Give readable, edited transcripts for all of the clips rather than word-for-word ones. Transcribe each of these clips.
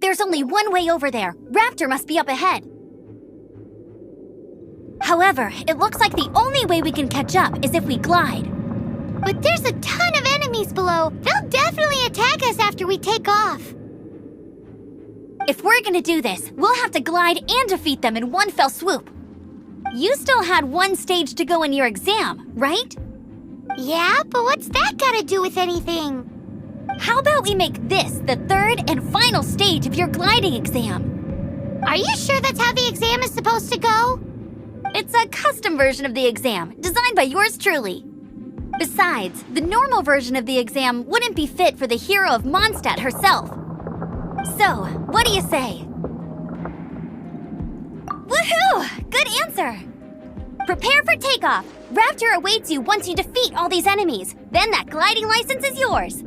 There's only one way over there. Raftor must be up ahead. However, it looks like the only way we can catch up is if we glide. But there's a ton of enemies below. They'll definitely attack us after we take off. If we're gonna do this, we'll have to glide and defeat them in one fell swoop. You still had one stage to go in your exam, right? Yeah, but what's that gotta do with anything? How about we make this the third and final stage of your gliding exam? Are you sure that's how the exam is supposed to go? It's a custom version of the exam, designed by yours truly. Besides, the normal version of the exam wouldn't be fit for the hero of Mondstadt herself. So, what do you say? Woohoo! Good answer! Prepare for takeoff. Raftor awaits you once you defeat all these enemies. Then that gliding license is yours.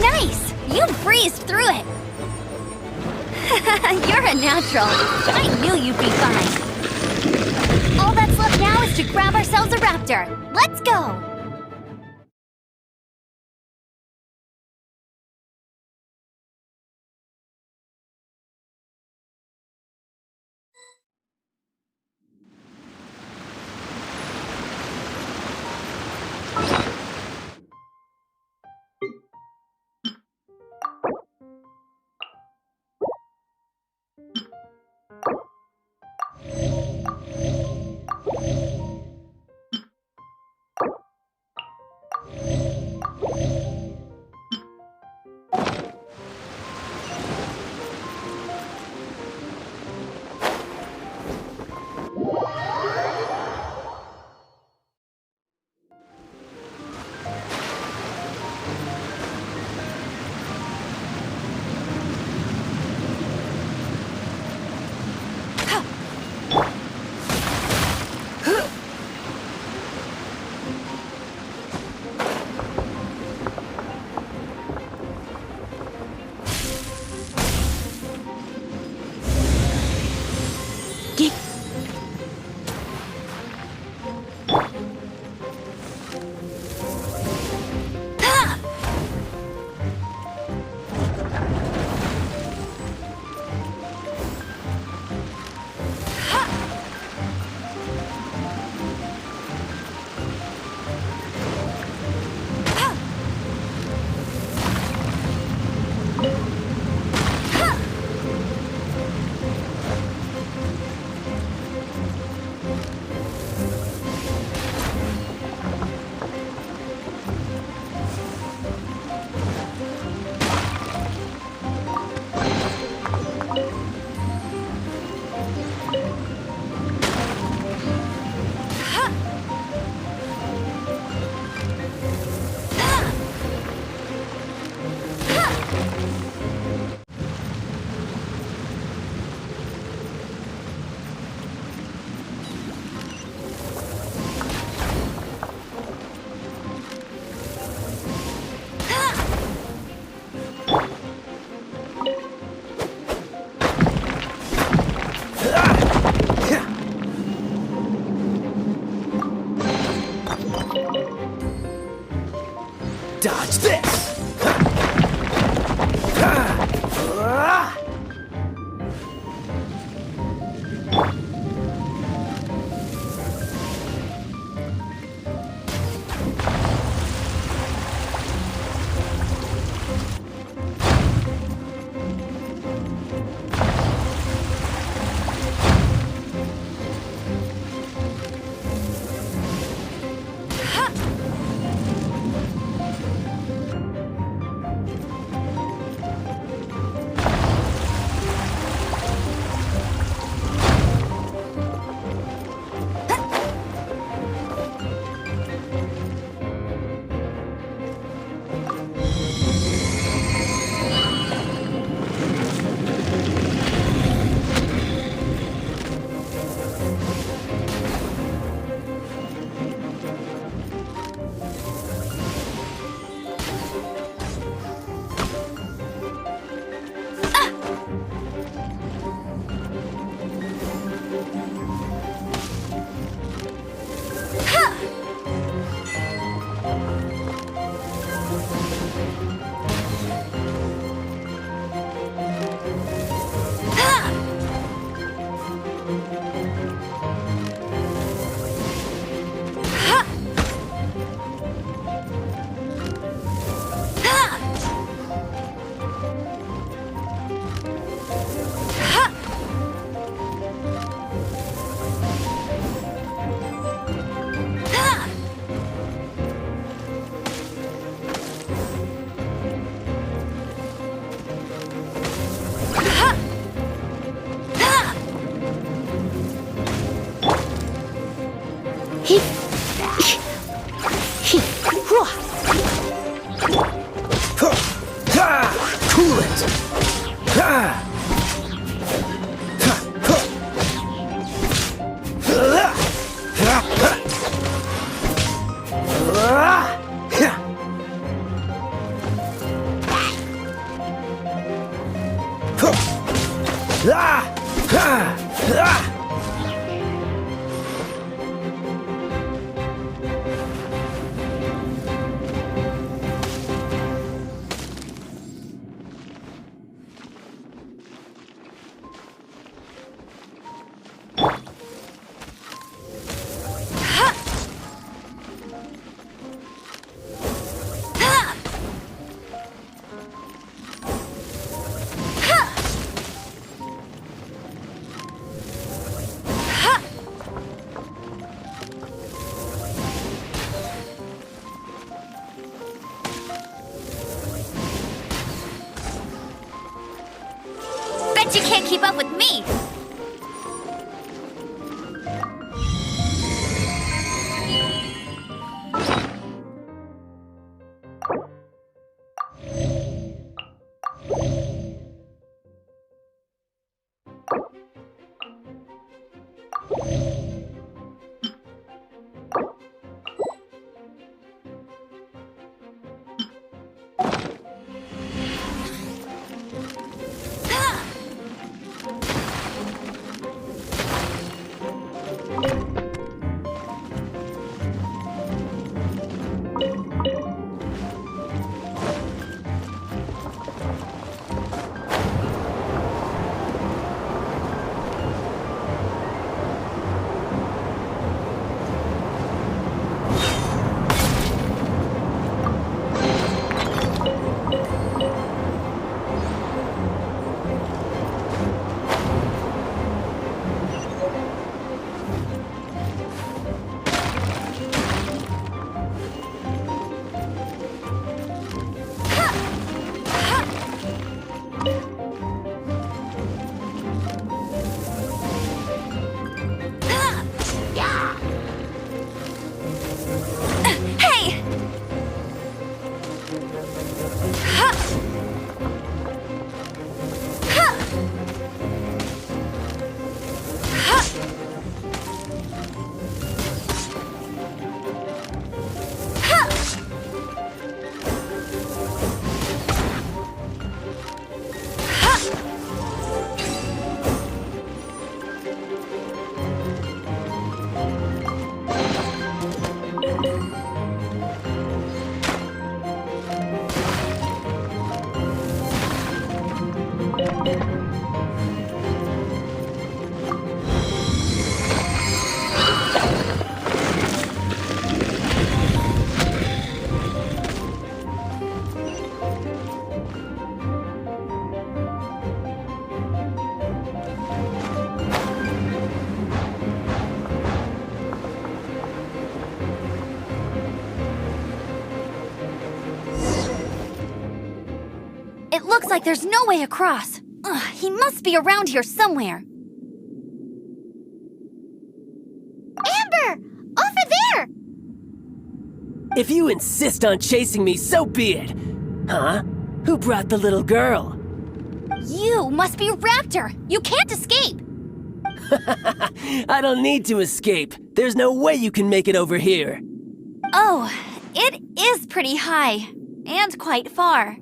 Nice! You breezed through it! You're a natural. I knew you'd be fine. All that's left now is to grab ourselves a raptor. Let's go! Ah! Ah! Ah! Bet you can't keep up with me! It looks like there's no way across. Ugh, he must be around here somewhere. Amber! Over there! If you insist on chasing me, so be it. Huh? Who brought the little girl? You must be Raftor. You can't escape. I don't need to escape. There's no way you can make it over here. Oh, it is pretty high. And quite far.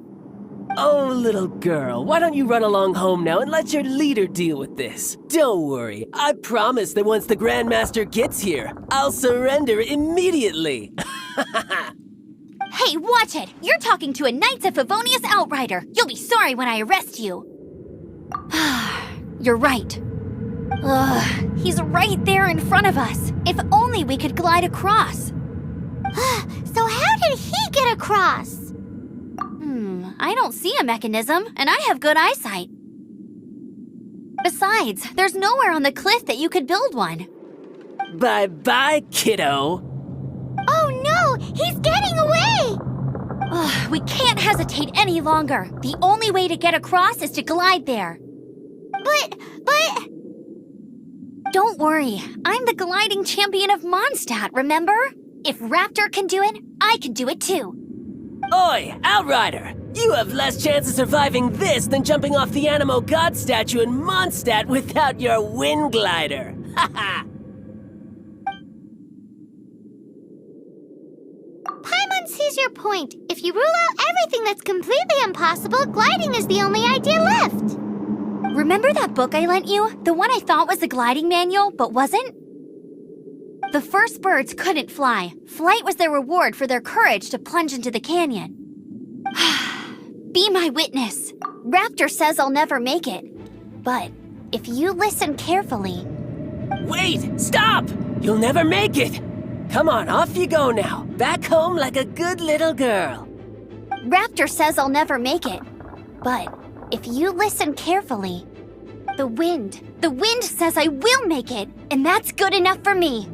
Oh, little girl, why don't you run along home now and let your leader deal with this? Don't worry, I promise that once the Grandmaster gets here, I'll surrender immediately. Hey, watch it! You're talking to a Knights of Favonius outrider. You'll be sorry when I arrest you. You're right. Ugh, he's right there in front of us. If only we could glide across. So how did he get across? I don't see a mechanism, and I have good eyesight. Besides, there's nowhere on the cliff that you could build one. Bye-bye, kiddo. Oh no! He's getting away! Ugh, we can't hesitate any longer. The only way to get across is to glide there. But... Don't worry, I'm the gliding champion of Mondstadt, remember? If Raftor can do it, I can do it too. Oi, Outrider! You have less chance of surviving this than jumping off the Animo God statue in Mondstadt without your wind glider. Haha! Paimon sees your point. If you rule out everything that's completely impossible, gliding is the only idea left. Remember that book I lent you? The one I thought was the gliding manual, but wasn't? The first birds couldn't fly. Flight was their reward for their courage to plunge into the canyon. Be my witness. Raftor says I'll never make it. But if you listen carefully... Wait! Stop! You'll never make it! Come on, off you go now. Back home like a good little girl. Raftor says I'll never make it. But if you listen carefully... The wind says I will make it, and that's good enough for me.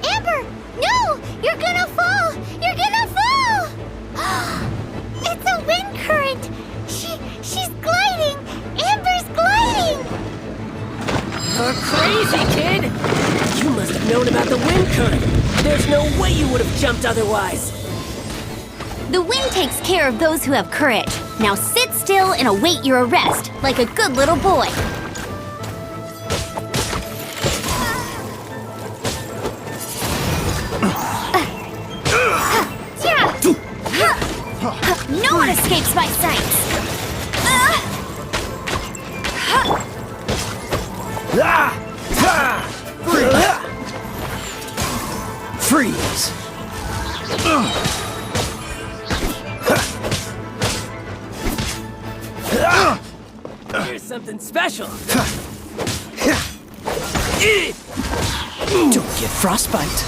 Amber! No! You're gonna fall! You're gonna fall! It's a wind current! She's gliding! Amber's gliding! You're crazy, kid! You must have known about the wind current. There's no way you would have jumped otherwise. The wind takes care of those who have courage. Now sit still and await your arrest, like a good little boy. No one escapes my sights. Freeze! Here's something special. Don't get frostbite.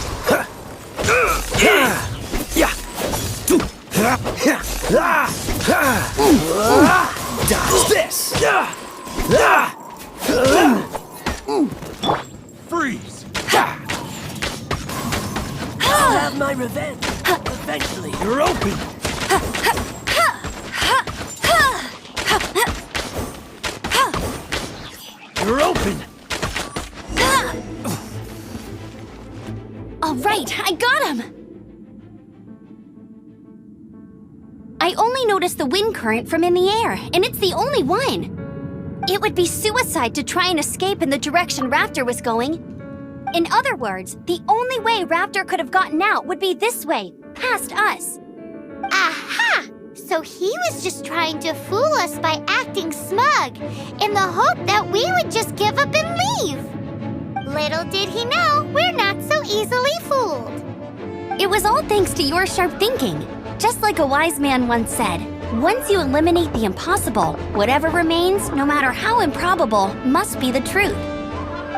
Dodge this! Freeze! I'll have my revenge. Eventually. You're open! You're open! All right, I got him! I only noticed the wind current from in the air, and it's the only one. It would be suicide to try and escape in the direction Raftor was going. In other words, the only way Raftor could have gotten out would be this way, past us. Aha! So he was just trying to fool us by acting smug, in the hope that we would just give up and leave. Little did he know, we're not so easily fooled. It was all thanks to your sharp thinking. Just like a wise man once said, once you eliminate the impossible, whatever remains, no matter how improbable, must be the truth.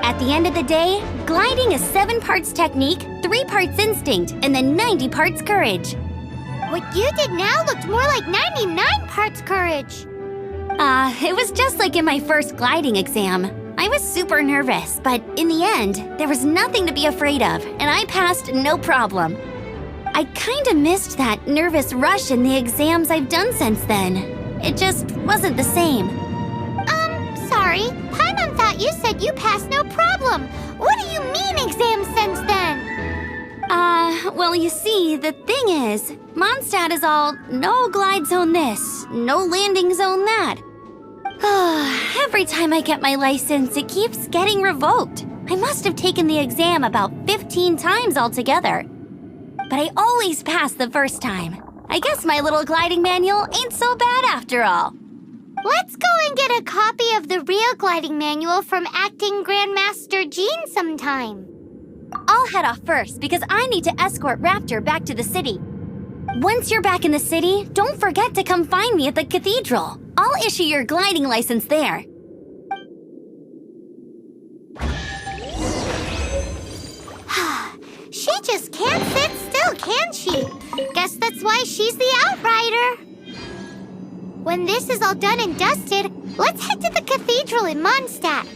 At the end of the day, gliding is 7 parts technique, 3 parts instinct, and then 90 parts courage. What you did now looked more like 99 parts courage. It was just like in my first gliding exam. I was super nervous, but in the end, there was nothing to be afraid of, and I passed no problem. I kinda missed that nervous rush in the exams I've done since then. It just wasn't the same. Sorry. Paimon thought you said you passed no problem. What do you mean exams since then? Well, you see, the thing is, Mondstadt is all no glide zone this, no landing zone that. Every time I get my license, it keeps getting revoked. I must have taken the exam about 15 times altogether. But I always pass the first time. I guess my little gliding manual ain't so bad after all. Let's go and get a copy of the real gliding manual from Acting Grandmaster Jean sometime. I'll head off first because I need to escort Raftor back to the city. Once you're back in the city, don't forget to come find me at the cathedral. I'll issue your gliding license there. She just can't sit still, can she? Guess that's why she's the outrider. When this is all done and dusted, let's head to the cathedral in Mondstadt.